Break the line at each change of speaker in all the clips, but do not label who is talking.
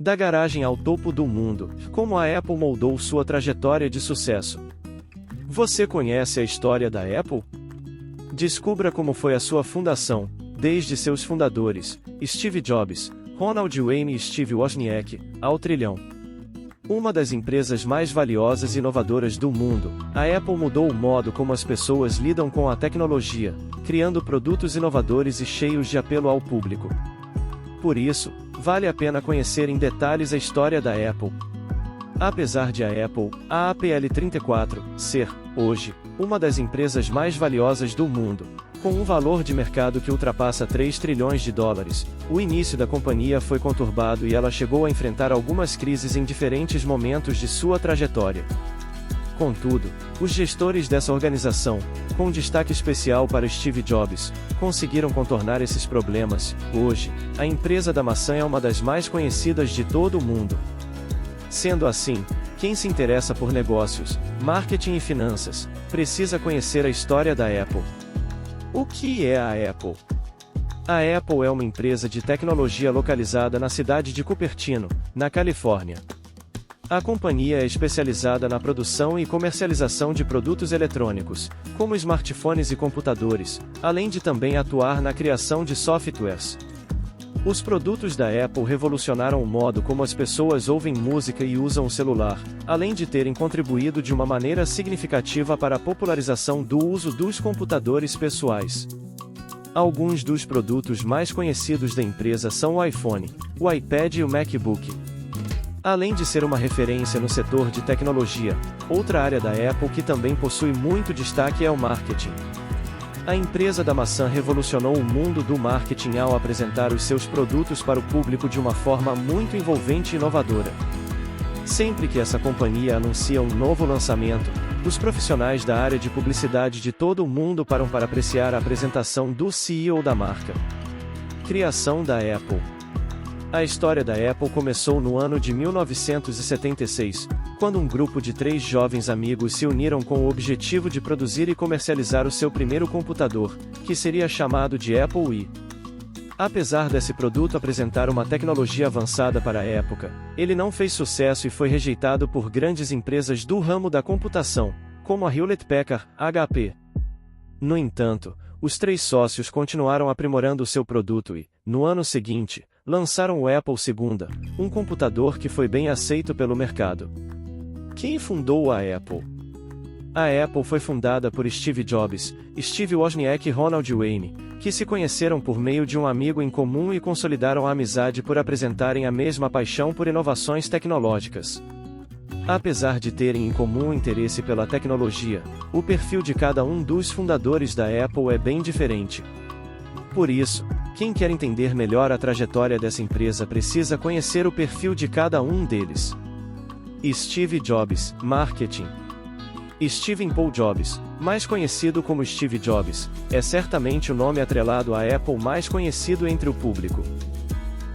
Da garagem ao topo do mundo, como a Apple moldou sua trajetória de sucesso. Você conhece a história da Apple? Descubra como foi a sua fundação, desde seus fundadores, Steve Jobs, Ronald Wayne e Steve Wozniak, ao trilhão. Uma das empresas mais valiosas e inovadoras do mundo, a Apple mudou o modo como as pessoas lidam com a tecnologia, criando produtos inovadores e cheios de apelo ao público. Por isso, vale a pena conhecer em detalhes a história da Apple. Apesar de a Apple, a APL34, ser, hoje, uma das empresas mais valiosas do mundo, com um valor de mercado que ultrapassa 3 trilhões de dólares, o início da companhia foi conturbado e ela chegou a enfrentar algumas crises em diferentes momentos de sua trajetória. Contudo, os gestores dessa organização, com destaque especial para Steve Jobs, conseguiram contornar esses problemas. Hoje, a empresa da maçã é uma das mais conhecidas de todo o mundo. Sendo assim, quem se interessa por negócios, marketing e finanças, precisa conhecer a história da Apple. O que é a Apple? A Apple é uma empresa de tecnologia localizada na cidade de Cupertino, na Califórnia. A companhia é especializada na produção e comercialização de produtos eletrônicos, como smartphones e computadores, além de também atuar na criação de softwares. Os produtos da Apple revolucionaram o modo como as pessoas ouvem música e usam o celular, além de terem contribuído de uma maneira significativa para a popularização do uso dos computadores pessoais. Alguns dos produtos mais conhecidos da empresa são o iPhone, o iPad e o MacBook. Além de ser uma referência no setor de tecnologia, outra área da Apple que também possui muito destaque é o marketing. A empresa da maçã revolucionou o mundo do marketing ao apresentar os seus produtos para o público de uma forma muito envolvente e inovadora. Sempre que essa companhia anuncia um novo lançamento, os profissionais da área de publicidade de todo o mundo param para apreciar a apresentação do CEO da marca. Criação da Apple. A história da Apple começou no ano de 1976, quando um grupo de 3 jovens amigos se uniram com o objetivo de produzir e comercializar o seu primeiro computador, que seria chamado de Apple I. Apesar desse produto apresentar uma tecnologia avançada para a época, ele não fez sucesso e foi rejeitado por grandes empresas do ramo da computação, como a Hewlett-Packard, HP. No entanto, os 3 sócios continuaram aprimorando o seu produto e, no ano seguinte, lançaram o Apple II, um computador que foi bem aceito pelo mercado. Quem fundou a Apple? A Apple foi fundada por Steve Jobs, Steve Wozniak e Ronald Wayne, que se conheceram por meio de um amigo em comum e consolidaram a amizade por apresentarem a mesma paixão por inovações tecnológicas. Apesar de terem em comum interesse pela tecnologia, o perfil de cada um dos fundadores da Apple é bem diferente. Por isso, quem quer entender melhor a trajetória dessa empresa precisa conhecer o perfil de cada um deles. Steve Jobs, Marketing. Stephen Paul Jobs, mais conhecido como Steve Jobs, é certamente o nome atrelado à Apple mais conhecido entre o público.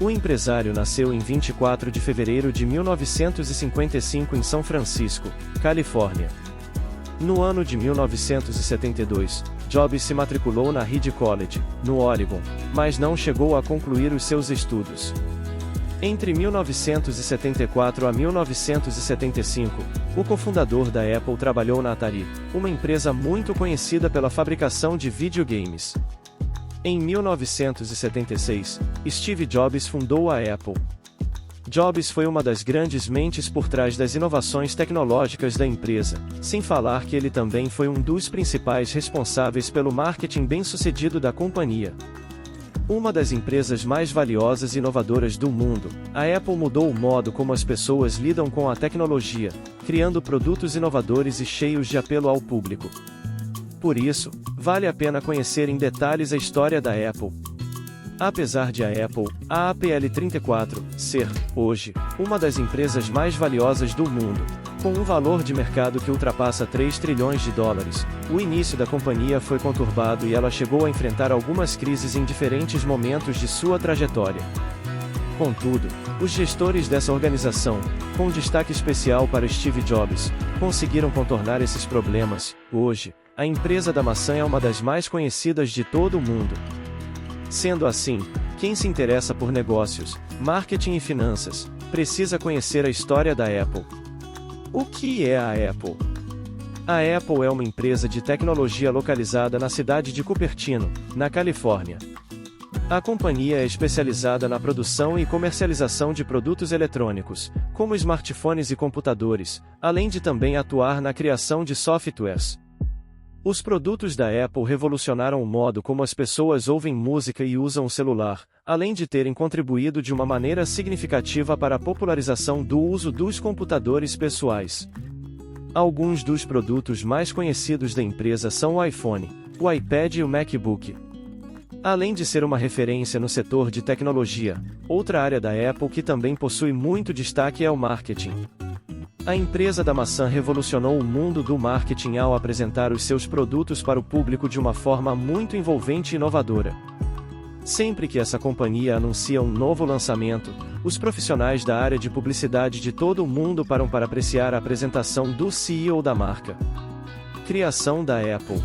O empresário nasceu em 24 de fevereiro de 1955 em São Francisco, Califórnia. No ano de 1972, Jobs se matriculou na Reed College, no Oregon, mas não chegou a concluir os seus estudos. Entre 1974 a 1975, o cofundador da Apple trabalhou na Atari, uma empresa muito conhecida pela fabricação de videogames. Em 1976, Steve Jobs fundou a Apple. Jobs foi uma das grandes mentes por trás das inovações tecnológicas da empresa, sem falar que ele também foi um dos principais responsáveis pelo marketing bem-sucedido da companhia. Uma das empresas mais valiosas e inovadoras do mundo, a Apple mudou o modo como as pessoas lidam com a tecnologia, criando produtos inovadores e cheios de apelo ao público. Por isso, vale a pena conhecer em detalhes a história da Apple. Apesar de a Apple, a APL34, ser, hoje, uma das empresas mais valiosas do mundo, com um valor de mercado que ultrapassa 3 trilhões de dólares, o início da companhia foi conturbado e ela chegou a enfrentar algumas crises em diferentes momentos de sua trajetória. Contudo, os gestores dessa organização, com destaque especial para Steve Jobs, conseguiram contornar esses problemas. Hoje, a empresa da maçã é uma das mais conhecidas de todo o mundo. Sendo assim, quem se interessa por negócios, marketing e finanças, precisa conhecer a história da Apple. O que é a Apple? A Apple é uma empresa de tecnologia localizada na cidade de Cupertino, na Califórnia. A companhia é especializada na produção e comercialização de produtos eletrônicos, como smartphones e computadores, além de também atuar na criação de softwares. Os produtos da Apple revolucionaram o modo como as pessoas ouvem música e usam o celular, além de terem contribuído de uma maneira significativa para a popularização do uso dos computadores pessoais. Alguns dos produtos mais conhecidos da empresa são o iPhone, o iPad e o MacBook. Além de ser uma referência no setor de tecnologia, outra área da Apple que também possui muito destaque é o marketing. A empresa da maçã revolucionou o mundo do marketing ao apresentar os seus produtos para o público de uma forma muito envolvente e inovadora. Sempre que essa companhia anuncia um novo lançamento, os profissionais da área de publicidade de todo o mundo param para apreciar a apresentação do CEO da marca. Criação da Apple.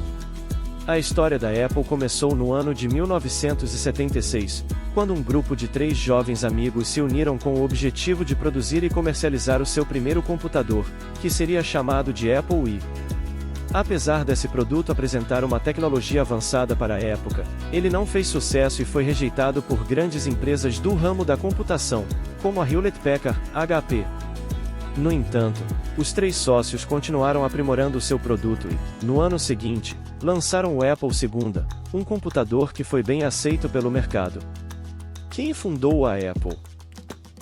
A história da Apple começou no ano de 1976, quando um grupo de 3 jovens amigos se uniram com o objetivo de produzir e comercializar o seu primeiro computador, que seria chamado de Apple I. Apesar desse produto apresentar uma tecnologia avançada para a época, ele não fez sucesso e foi rejeitado por grandes empresas do ramo da computação, como a Hewlett-Packard, HP. No entanto, os 3 sócios continuaram aprimorando o seu produto e, no ano seguinte, lançaram o Apple II, um computador que foi bem aceito pelo mercado. Quem fundou a Apple?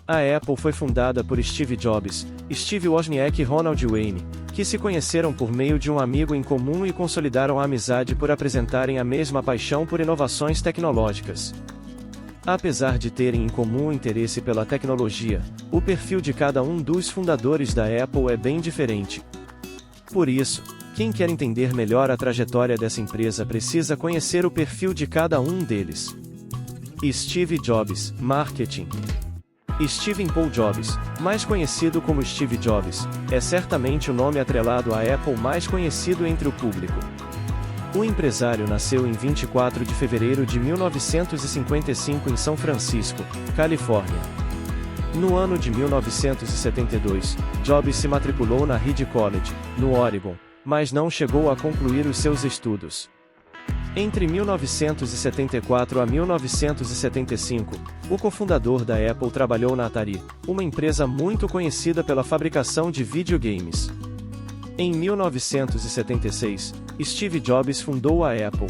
A Apple foi fundada por Steve Jobs, Steve Wozniak e Ronald Wayne, que se conheceram por meio de um amigo em comum e consolidaram a amizade por apresentarem a mesma paixão por inovações tecnológicas. Apesar de terem em comum o interesse pela tecnologia, o perfil de cada um dos fundadores da Apple é bem diferente. Por isso, quem quer entender melhor a trajetória dessa empresa precisa conhecer o perfil de cada um deles. Steve Jobs, Marketing. Stephen Paul Jobs, mais conhecido como Steve Jobs, é certamente o nome atrelado à Apple mais conhecido entre o público. O empresário nasceu em 24 de fevereiro de 1955 em São Francisco, Califórnia. No ano de 1972, Jobs se matriculou na Reed College, no Oregon, mas não chegou a concluir os seus estudos. Entre 1974 a 1975, o cofundador da Apple trabalhou na Atari, uma empresa muito conhecida pela fabricação de videogames. Em 1976, Steve Jobs fundou a Apple.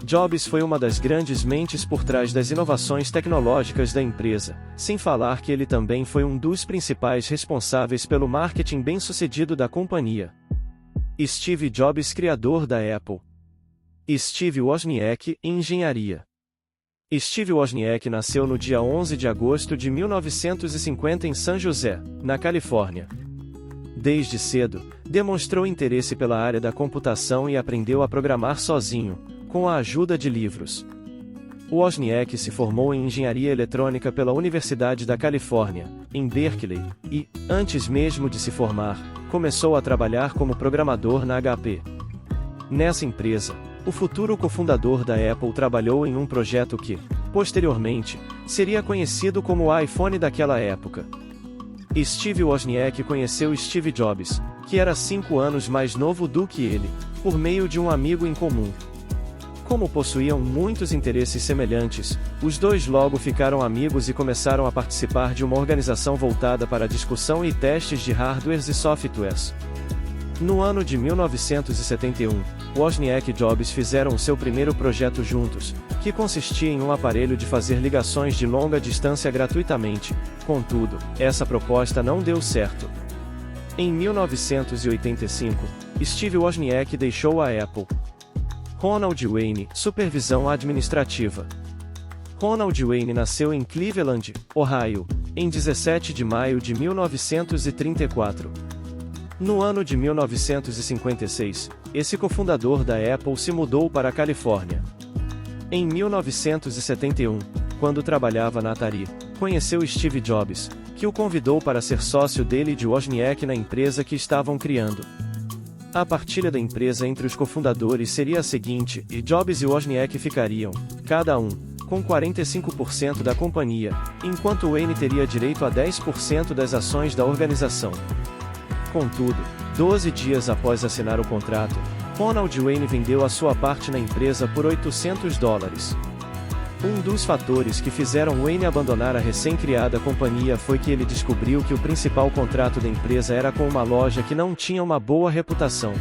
Jobs foi uma das grandes mentes por trás das inovações tecnológicas da empresa, sem falar que ele também foi um dos principais responsáveis pelo marketing bem-sucedido da companhia. Steve Jobs, criador da Apple. Steve Wozniak, engenharia. Steve Wozniak nasceu no dia 11 de agosto de 1950 em San José, na Califórnia. Desde cedo, demonstrou interesse pela área da computação e aprendeu a programar sozinho, com a ajuda de livros. Wozniak se formou em engenharia eletrônica pela Universidade da Califórnia, em Berkeley, e, antes mesmo de se formar, começou a trabalhar como programador na HP. Nessa empresa, o futuro cofundador da Apple trabalhou em um projeto que, posteriormente, seria conhecido como o iPhone daquela época. Steve Wozniak conheceu Steve Jobs, que era 5 anos mais novo do que ele, por meio de um amigo em comum. Como possuíam muitos interesses semelhantes, os dois logo ficaram amigos e começaram a participar de uma organização voltada para a discussão e testes de hardwares e softwares. No ano de 1971, Wozniak e Jobs fizeram seu primeiro projeto juntos, que consistia em um aparelho de fazer ligações de longa distância gratuitamente. Contudo, essa proposta não deu certo. Em 1985, Steve Wozniak deixou a Apple. Ronald Wayne, supervisão administrativa. Ronald Wayne nasceu em Cleveland, Ohio, em 17 de maio de 1934. No ano de 1956, esse cofundador da Apple se mudou para a Califórnia. Em 1971, quando trabalhava na Atari, conheceu Steve Jobs, que o convidou para ser sócio dele e de Wozniak na empresa que estavam criando. A partilha da empresa entre os cofundadores seria a seguinte, e Jobs e Wozniak ficariam, cada um, com 45% da companhia, enquanto Wayne teria direito a 10% das ações da organização. Contudo, 12 dias após assinar o contrato, Ronald Wayne vendeu a sua parte na empresa por $800. Um dos fatores que fizeram Wayne abandonar a recém-criada companhia foi que ele descobriu que o principal contrato da empresa era com uma loja que não tinha uma boa reputação.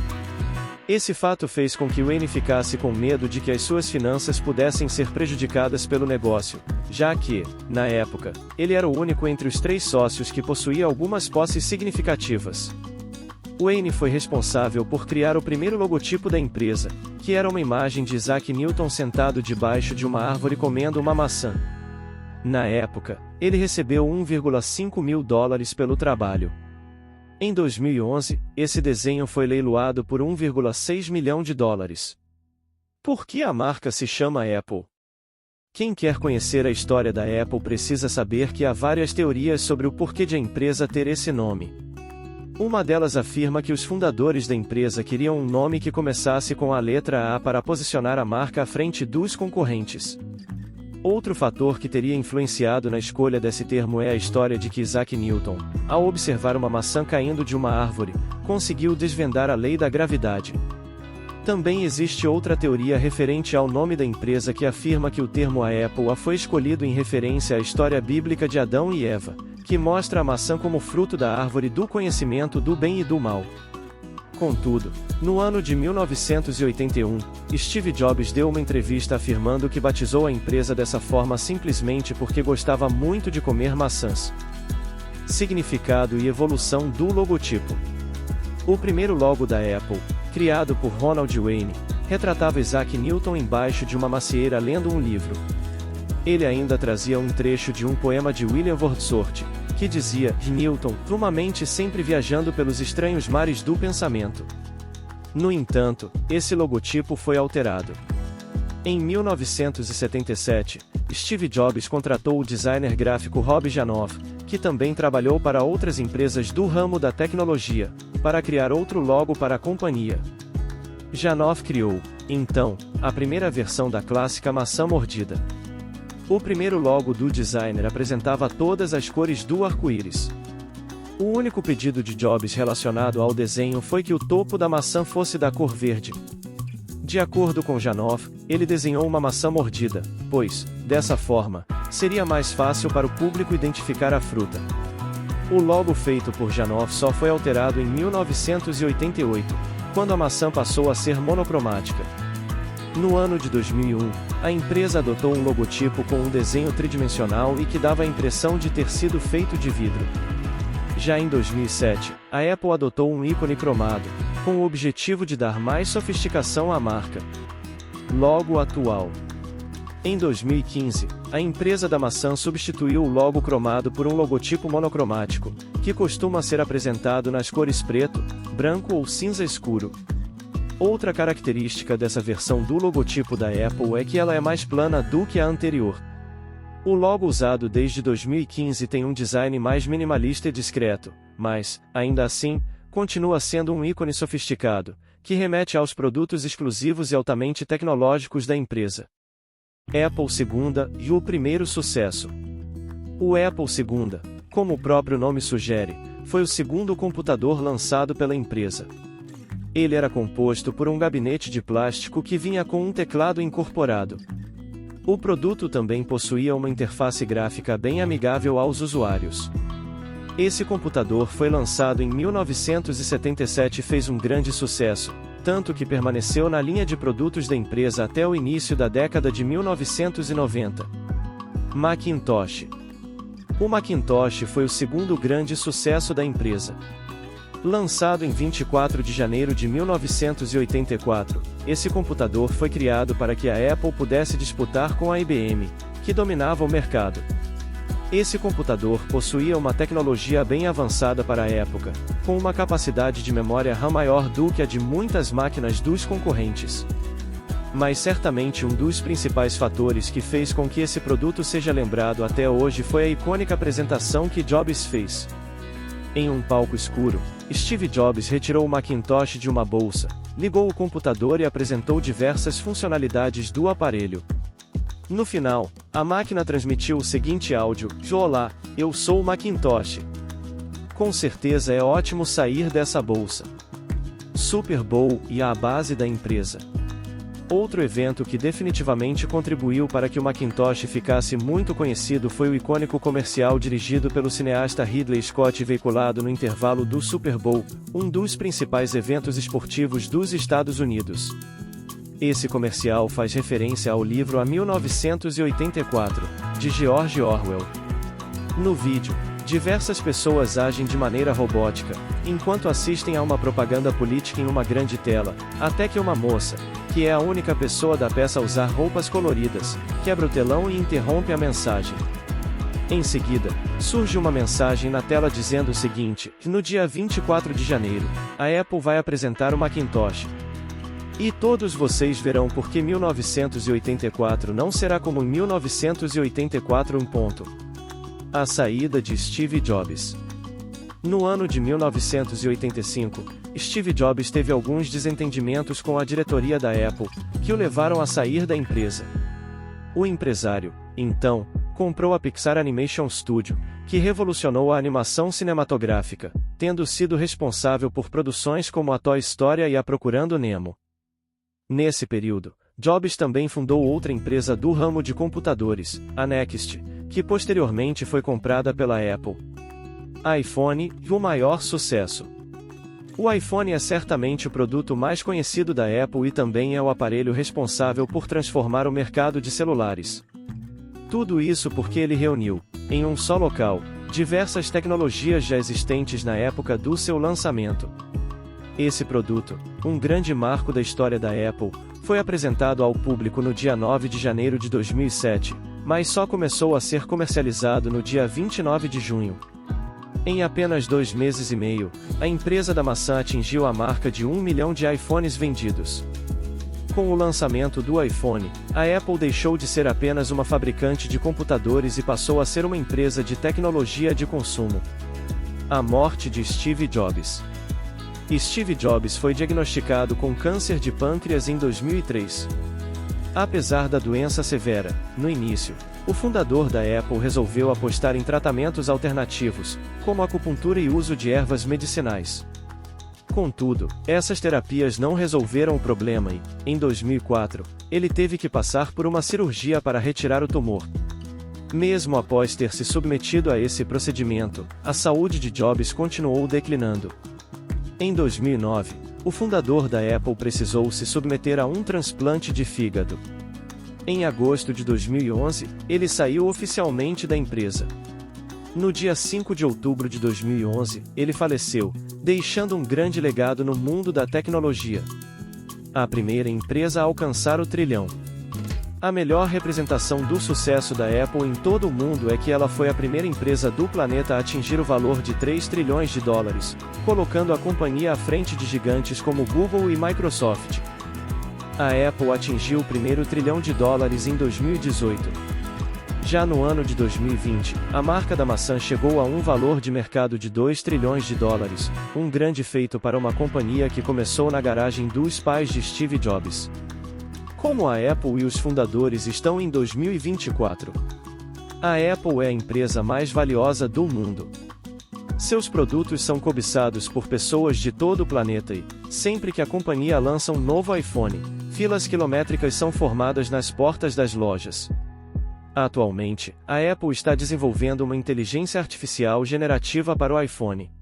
Esse fato fez com que Wayne ficasse com medo de que as suas finanças pudessem ser prejudicadas pelo negócio, já que, na época, ele era o único entre os 3 sócios que possuía algumas posses significativas. Wayne foi responsável por criar o primeiro logotipo da empresa, que era uma imagem de Isaac Newton sentado debaixo de uma árvore comendo uma maçã. Na época, ele recebeu $1,5 mil pelo trabalho. Em 2011, esse desenho foi leiloado por $1,6 milhão. Por que a marca se chama Apple? Quem quer conhecer a história da Apple precisa saber que há várias teorias sobre o porquê de a empresa ter esse nome. Uma delas afirma que os fundadores da empresa queriam um nome que começasse com a letra A para posicionar a marca à frente dos concorrentes. Outro fator que teria influenciado na escolha desse termo é a história de que Isaac Newton, ao observar uma maçã caindo de uma árvore, conseguiu desvendar a lei da gravidade. Também existe outra teoria referente ao nome da empresa que afirma que o termo Apple foi escolhido em referência à história bíblica de Adão e Eva, que mostra a maçã como fruto da árvore do conhecimento do bem e do mal. Contudo, no ano de 1981, Steve Jobs deu uma entrevista afirmando que batizou a empresa dessa forma simplesmente porque gostava muito de comer maçãs. Significado e evolução do logotipo. O primeiro logo da Apple, criado por Ronald Wayne, retratava Isaac Newton embaixo de uma macieira lendo um livro. Ele ainda trazia um trecho de um poema de William Wordsworth, que dizia: Newton, uma mente sempre viajando pelos estranhos mares do pensamento. No entanto, esse logotipo foi alterado. Em 1977, Steve Jobs contratou o designer gráfico Rob Janoff, que também trabalhou para outras empresas do ramo da tecnologia, para criar outro logo para a companhia. Janoff criou, então, a primeira versão da clássica maçã mordida. O primeiro logo do designer apresentava todas as cores do arco-íris. O único pedido de Jobs relacionado ao desenho foi que o topo da maçã fosse da cor verde. De acordo com Janoff, ele desenhou uma maçã mordida, pois, dessa forma, seria mais fácil para o público identificar a fruta. O logo feito por Janoff só foi alterado em 1988, quando a maçã passou a ser monocromática. No ano de 2001, a empresa adotou um logotipo com um desenho tridimensional e que dava a impressão de ter sido feito de vidro. Já em 2007, a Apple adotou um ícone cromado, com o objetivo de dar mais sofisticação à marca. Logo atual. Em 2015, a empresa da maçã substituiu o logo cromado por um logotipo monocromático, que costuma ser apresentado nas cores preto, branco ou cinza escuro. Outra característica dessa versão do logotipo da Apple é que ela é mais plana do que a anterior. O logo usado desde 2015 tem um design mais minimalista e discreto, mas, ainda assim, continua sendo um ícone sofisticado, que remete aos produtos exclusivos e altamente tecnológicos da empresa. Apple II e o primeiro sucesso. O Apple II, como o próprio nome sugere, foi o segundo computador lançado pela empresa. Ele era composto por um gabinete de plástico que vinha com um teclado incorporado. O produto também possuía uma interface gráfica bem amigável aos usuários. Esse computador foi lançado em 1977 e fez um grande sucesso, tanto que permaneceu na linha de produtos da empresa até o início da década de 1990. Macintosh. O Macintosh foi o segundo grande sucesso da empresa. Lançado em 24 de janeiro de 1984, esse computador foi criado para que a Apple pudesse disputar com a IBM, que dominava o mercado. Esse computador possuía uma tecnologia bem avançada para a época, com uma capacidade de memória RAM maior do que a de muitas máquinas dos concorrentes. Mas certamente um dos principais fatores que fez com que esse produto seja lembrado até hoje foi a icônica apresentação que Jobs fez. Em um palco escuro, Steve Jobs retirou o Macintosh de uma bolsa, ligou o computador e apresentou diversas funcionalidades do aparelho. No final, a máquina transmitiu o seguinte áudio: "Olá, eu sou o Macintosh. Com certeza é ótimo sair dessa bolsa. Super Bowl e a base da empresa." Outro evento que definitivamente contribuiu para que o Macintosh ficasse muito conhecido foi o icônico comercial dirigido pelo cineasta Ridley Scott e veiculado no intervalo do Super Bowl, um dos principais eventos esportivos dos Estados Unidos. Esse comercial faz referência ao livro A 1984, de George Orwell. No vídeo, diversas pessoas agem de maneira robótica, enquanto assistem a uma propaganda política em uma grande tela, até que uma moça, que é a única pessoa da peça a usar roupas coloridas, quebra o telão e interrompe a mensagem. Em seguida, surge uma mensagem na tela dizendo o seguinte: "No dia 24 de janeiro, a Apple vai apresentar o Macintosh. E todos vocês verão por que 1984 não será como em 1984 A saída de Steve Jobs. No ano de 1985, Steve Jobs teve alguns desentendimentos com a diretoria da Apple, que o levaram a sair da empresa. O empresário, então, comprou a Pixar Animation Studio, que revolucionou a animação cinematográfica, tendo sido responsável por produções como a Toy Story e a Procurando Nemo. Nesse período, Jobs também fundou outra empresa do ramo de computadores, a Next, que posteriormente foi comprada pela Apple. iPhone, o maior sucesso. O iPhone é certamente o produto mais conhecido da Apple e também é o aparelho responsável por transformar o mercado de celulares. Tudo isso porque ele reuniu, em um só local, diversas tecnologias já existentes na época do seu lançamento. Esse produto, um grande marco da história da Apple, foi apresentado ao público no dia 9 de janeiro de 2007, mas só começou a ser comercializado no dia 29 de junho. Em apenas 2 meses e meio, a empresa da maçã atingiu a marca de 1 milhão de iPhones vendidos. Com o lançamento do iPhone, a Apple deixou de ser apenas uma fabricante de computadores e passou a ser uma empresa de tecnologia de consumo. A morte de Steve Jobs. Steve Jobs foi diagnosticado com câncer de pâncreas em 2003. Apesar da doença severa, no início, o fundador da Apple resolveu apostar em tratamentos alternativos, como acupuntura e uso de ervas medicinais. Contudo, essas terapias não resolveram o problema e, em 2004, ele teve que passar por uma cirurgia para retirar o tumor. Mesmo após ter se submetido a esse procedimento, a saúde de Jobs continuou declinando. Em 2009, o fundador da Apple precisou se submeter a um transplante de fígado. Em agosto de 2011, ele saiu oficialmente da empresa. No dia 5 de outubro de 2011, ele faleceu, deixando um grande legado no mundo da tecnologia. A primeira empresa a alcançar o trilhão. A melhor representação do sucesso da Apple em todo o mundo é que ela foi a primeira empresa do planeta a atingir o valor de 3 trilhões de dólares, colocando a companhia à frente de gigantes como Google e Microsoft. A Apple atingiu o primeiro trilhão de dólares em 2018. Já no ano de 2020, a marca da maçã chegou a um valor de mercado de 2 trilhões de dólares, um grande feito para uma companhia que começou na garagem dos pais de Steve Jobs. Como a Apple e os fundadores estão em 2024? A Apple é a empresa mais valiosa do mundo. Seus produtos são cobiçados por pessoas de todo o planeta e, sempre que a companhia lança um novo iPhone, filas quilométricas são formadas nas portas das lojas. Atualmente, a Apple está desenvolvendo uma inteligência artificial generativa para o iPhone.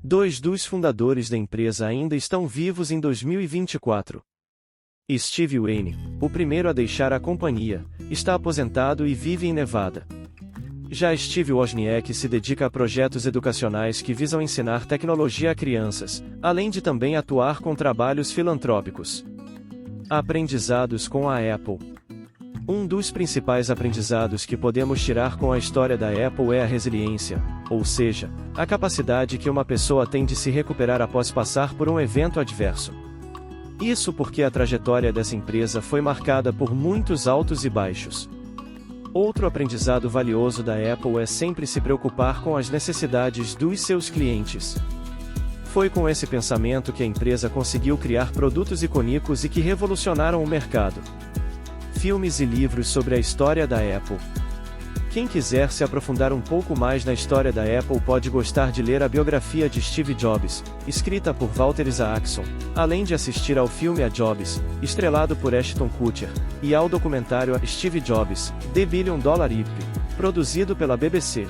2 dos fundadores da empresa ainda estão vivos em 2024. Steve Wynn, o primeiro a deixar a companhia, está aposentado e vive em Nevada. Já Steve Wozniak se dedica a projetos educacionais que visam ensinar tecnologia a crianças, além de também atuar com trabalhos filantrópicos. Aprendizados com a Apple. Um dos principais aprendizados que podemos tirar com a história da Apple é a resiliência, ou seja, a capacidade que uma pessoa tem de se recuperar após passar por um evento adverso. Isso porque a trajetória dessa empresa foi marcada por muitos altos e baixos. Outro aprendizado valioso da Apple é sempre se preocupar com as necessidades dos seus clientes. Foi com esse pensamento que a empresa conseguiu criar produtos icônicos e que revolucionaram o mercado. filmes e livros sobre a história da Apple. Quem quiser se aprofundar um pouco mais na história da Apple pode gostar de ler a biografia de Steve Jobs, escrita por Walter Isaacson, além de assistir ao filme A Jobs, estrelado por Ashton Kutcher, e ao documentário Steve Jobs, The Billion Dollar IP, produzido pela BBC.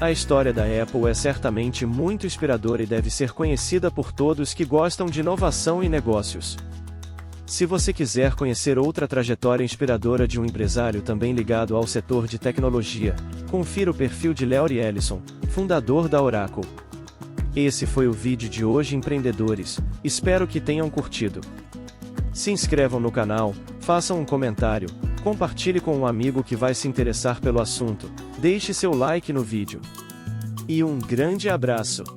A história da Apple é certamente muito inspiradora e deve ser conhecida por todos que gostam de inovação e negócios. Se você quiser conhecer outra trajetória inspiradora de um empresário também ligado ao setor de tecnologia, confira o perfil de Larry Ellison, fundador da Oracle. Esse foi o vídeo de hoje, empreendedores, espero que tenham curtido. Se inscrevam no canal, façam um comentário, compartilhe com um amigo que vai se interessar pelo assunto, deixe seu like no vídeo. E um grande abraço!